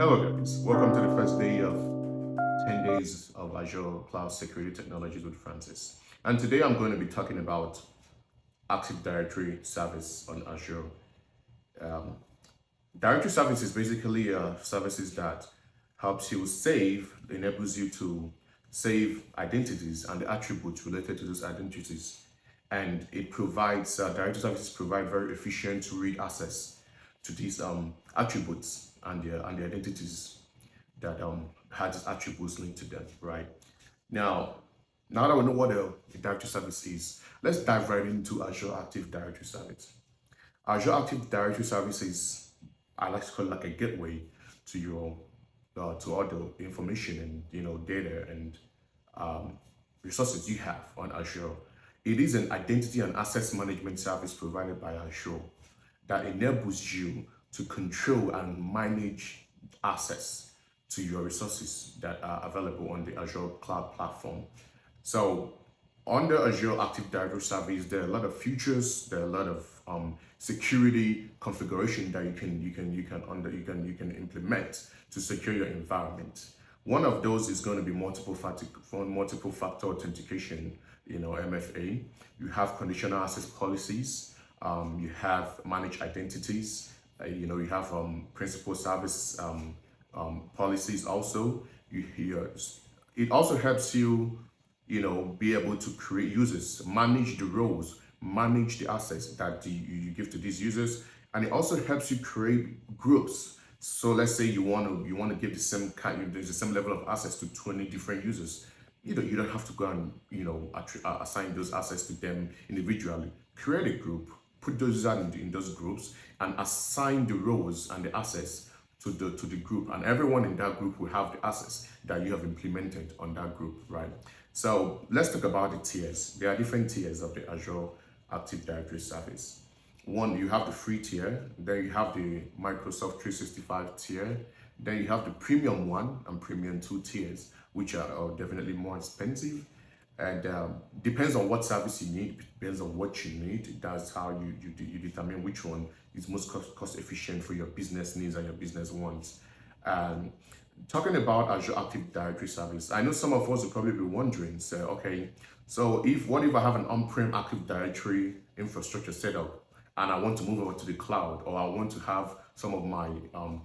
Hello guys, welcome to the first day of 10 days of Azure Cloud Security Technologies with Francis. And today I'm going to be talking about Active Directory Service on Azure. Um, Directory Service is basically services that helps you enables you to save identities and the attributes related to those identities. And it provides, Directory Services provide very efficient read access to these attributes and the identities that has its attributes linked to them, right? Now, now that we know what a directory service is, let's dive right into Azure Active Directory Service. Azure Active Directory Service is, I like to call it like a gateway to your to all the information and data and resources you have on Azure. It is an identity and access management service provided by Azure that enables you to control and manage access to your resources that are available on the Azure cloud platform. So under Azure Active Directory Service, there are a lot of features, there are a lot of security configuration that you can implement to secure your environment. One of those is going to be multiple factor authentication, MFA. You have conditional access policies. You have managed identities. You have principal service policies also. It also helps you, be able to create users, manage the roles, manage the access that you give to these users, and it also helps you create groups. So let's say you want to give the same level of access to 20 different users. You don't have to go and assign those access to them individually. Create a group, put those users in those groups, and assign the roles and the access to the group, and everyone in that group will have the access that you have implemented on that group, right? So let's talk about the tiers. There are different tiers of the Azure Active Directory Service. One, you have the free tier, then you have the Microsoft 365 tier, then you have the premium 1 and premium 2 tiers, which are definitely more expensive. And depends on what service you need, depends on what you need. That's how you determine which one is most cost efficient for your business needs and your business wants. Talking about Azure Active Directory Service, I know some of us will probably be wondering, okay, so what if I have an on-prem Active Directory infrastructure set up and I want to move over to the cloud, or I want to have some of my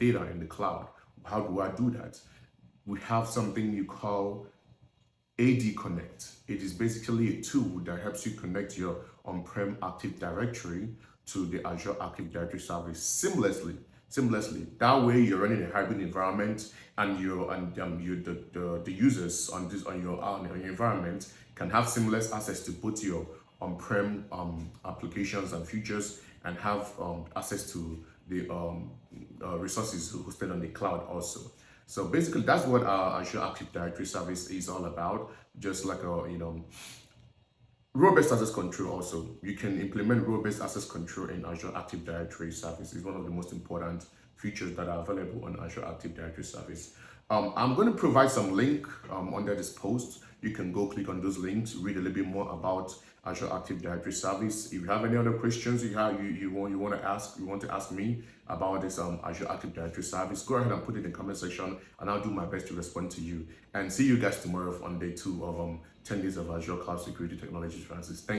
data in the cloud? How do I do that? We have something you call AAD Connect. It is basically a tool that helps you connect your on-prem Active Directory to the Azure Active Directory Service seamlessly. That way, you're running a hybrid environment, and the users on your environment can have seamless access to both your on-prem applications and features, and have access to the resources hosted on the cloud also. So basically, that's what our Azure Active Directory Service is all about. Just like role-based access control also. You can implement role-based access control in Azure Active Directory Service. It's one of the most important features that are available on Azure Active Directory Service. I'm going to provide some link under this post. You can go click on those links, read a little bit more about Azure Active Directory Service. If you have any other questions you want to ask me about this Azure Active Directory Service, go ahead and put it in the comment section, and I'll do my best to respond to you. And see you guys tomorrow on day 2 of 10 days of Azure Cloud Security Technologies, Francis. Thank you.